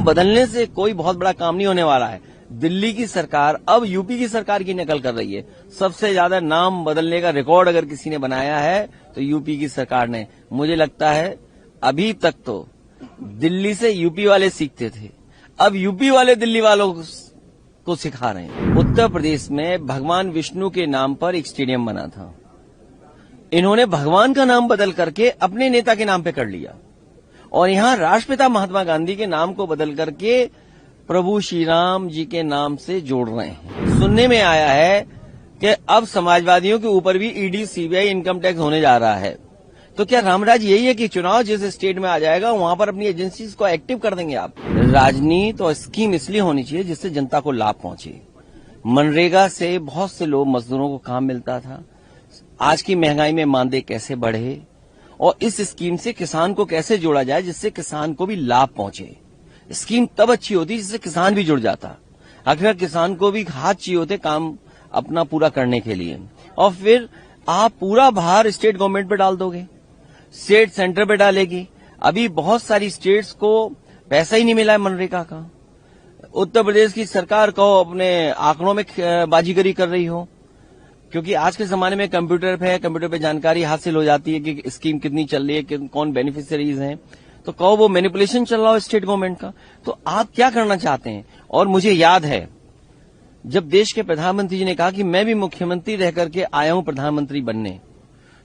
नाम बदलने से कोई बहुत बड़ा काम नहीं होने वाला है। दिल्ली की सरकार अब यूपी की सरकार की नकल कर रही है। सबसे ज्यादा नाम बदलने का रिकॉर्ड अगर किसी ने बनाया है तो यूपी की सरकार ने। मुझे लगता है अभी तक तो दिल्ली से यूपी वाले सीखते थे, अब यूपी वाले दिल्ली वालों को सिखा रहे हैं। उत्तर प्रदेश में भगवान विष्णु के नाम पर एक स्टेडियम बना था। इन्होंने भगवान का नाम बदल करके अपने नेता के नाम पे कर लिया और यहां राष्ट्रपिता महात्मा गांधी के नाम को बदल करके प्रभु श्री राम जी के नाम से जोड़ रहे हैं। सुनने में आया है कि अब समाजवादियों के ऊपर भी ईडी, सीबीआई, इनकम टैक्स होने जा रहा है। तो क्या रामराज यही है कि चुनाव जिस स्टेट में आ जाएगा वहां पर अपनी एजेंसीज को एक्टिव कर देंगे आप? राजनीति और स्कीम इसलिए होनी चाहिए जिससे जनता को लाभ पहुंचे। मनरेगा से बहुत से लोग, मजदूरों को काम मिलता था। आज की महंगाई में मानदेय कैसे बढ़े और इस स्कीम से किसान को कैसे जोड़ा जाए जिससे किसान को भी लाभ पहुंचे। स्कीम तब अच्छी होती जिससे किसान भी जुड़ जाता। अगर किसान को भी हाथ चाहिए होते काम अपना पूरा करने के लिए, और फिर आप पूरा भार स्टेट गवर्नमेंट पे डाल दोगे, स्टेट सेंटर पे डालेगी। अभी बहुत सारी स्टेट्स को पैसा ही नहीं मिला है मनरेगा का। उत्तर प्रदेश की सरकार को अपने आंकड़ों में बाजीगरी कर रही हो, क्योंकि आज के जमाने में कंप्यूटर पे जानकारी हासिल हो जाती है कि स्कीम कितनी चल रही है, कौन बेनिफिशियरीज हैं। तो कहो वो मैनिपुलेशन चल रहा हो स्टेट गवर्नमेंट का। तो आप क्या करना चाहते हैं? और मुझे याद है जब देश के प्रधानमंत्री जी ने कहा कि मैं भी मुख्यमंत्री रह करके आया हूं प्रधानमंत्री बनने,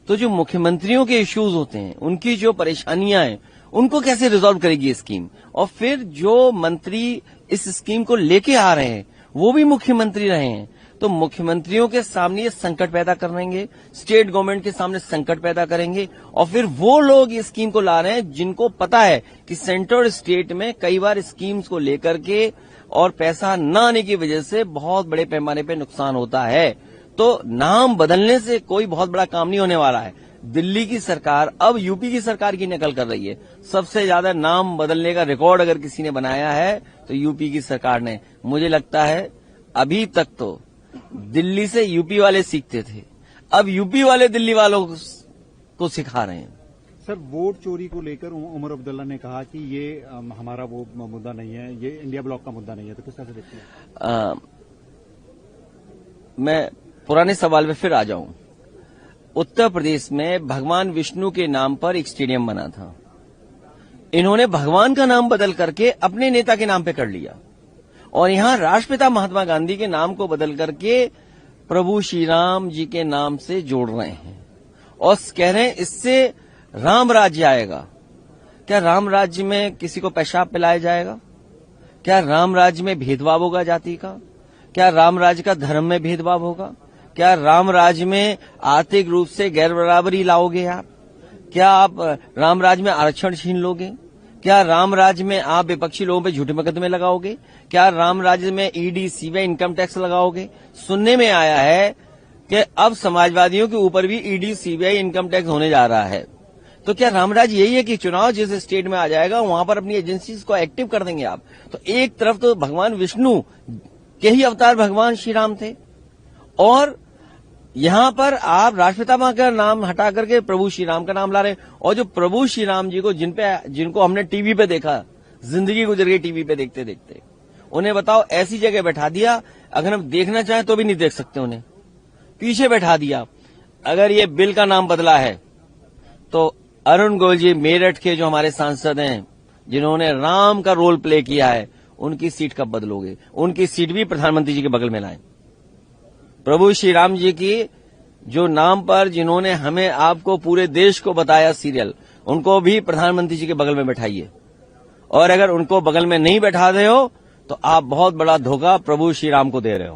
तो जो मुख्यमंत्रियों के इश्यूज होते हैं, उनकी जो परेशानियां हैं, उनको कैसे रिजॉल्व करेगी स्कीम। और फिर जो मंत्री इस स्कीम को लेके आ रहे हैं वो भी मुख्यमंत्री रहे हैं। तो मुख्यमंत्रियों के सामने ये संकट पैदा करेंगे, स्टेट गवर्नमेंट के सामने संकट पैदा करेंगे, और फिर वो लोग इस स्कीम को ला रहे हैं जिनको पता है कि सेंटर और स्टेट में कई बार स्कीम्स को लेकर के और पैसा न आने की वजह से बहुत बड़े पैमाने पे नुकसान होता है। तो नाम बदलने से कोई बहुत बड़ा काम नहीं होने वाला है। दिल्ली की सरकार अब यूपी की सरकार की नकल कर रही है। सबसे ज्यादा नाम बदलने का रिकॉर्ड अगर किसी ने बनाया है तो यूपी की सरकार ने। मुझे लगता है अभी तक तो दिल्ली से यूपी वाले सीखते थे, अब यूपी वाले दिल्ली वालों को सिखा रहे हैं। सर, वोट चोरी को लेकर उमर अब्दुल्ला ने कहा कि ये हमारा वो मुद्दा नहीं है, ये इंडिया ब्लॉक का मुद्दा नहीं है। तो किस तरह से देखते हैं? मैं पुराने सवाल पे फिर आ जाऊं। उत्तर प्रदेश में भगवान विष्णु के नाम पर एक स्टेडियम बना था। इन्होंने भगवान का नाम बदल करके अपने नेता के नाम पे कर लिया और यहां राष्ट्रपिता महात्मा गांधी के नाम को बदल करके प्रभु श्री राम जी के नाम से जोड़ रहे हैं और कह रहे हैं इससे राम राज्य आएगा। क्या राम राज्य में किसी को पेशाब पिलाया जाएगा? क्या राम राज्य में भेदभाव होगा जाति का? क्या राम राज्य का धर्म में भेदभाव होगा? क्या राम राज्य में आर्थिक रूप से गैर बराबरी लाओगे आप? क्या आप राम राज्य में आरक्षण छीन लोगे? क्या राम राज्य में आप विपक्षी लोगों पे झूठे मुकदमे लगाओगे? क्या राम राज्य में ईडी, सीबीआई, इनकम टैक्स लगाओगे? सुनने में आया है कि अब समाजवादियों के ऊपर भी ईडी, सीबीआई, इनकम टैक्स होने जा रहा है। तो क्या रामराज यही है कि चुनाव जिस स्टेट में आ जाएगा वहां पर अपनी एजेंसीज को एक्टिव कर देंगे आप? तो एक तरफ तो भगवान विष्णु के ही अवतार भगवान श्री राम थे और यहां पर आप राष्ट्रपिता मां का नाम हटा करके प्रभु श्री राम का नाम ला रहे हैं। और जो प्रभु श्री राम जी को जिनको हमने टीवी पे देखा, जिंदगी गुजर गई टीवी पे देखते देखते, उन्हें बताओ ऐसी जगह बैठा दिया, अगर हम देखना चाहें तो भी नहीं देख सकते, उन्हें पीछे बैठा दिया। अगर ये बिल का नाम बदला है तो अरुण गोयल जी मेरठ के जो हमारे सांसद हैं जिन्होंने राम का रोल प्ले किया है, उनकी सीट कब बदलोगे? उनकी सीट भी प्रधानमंत्री जी के बगल में लाएं। प्रभु श्री राम जी की जो नाम पर जिन्होंने हमें आपको पूरे देश को बताया सीरियल, उनको भी प्रधानमंत्री जी के बगल में बैठाइए। और अगर उनको बगल में नहीं बैठा रहे हो तो आप बहुत बड़ा धोखा प्रभु श्री राम को दे रहे हो।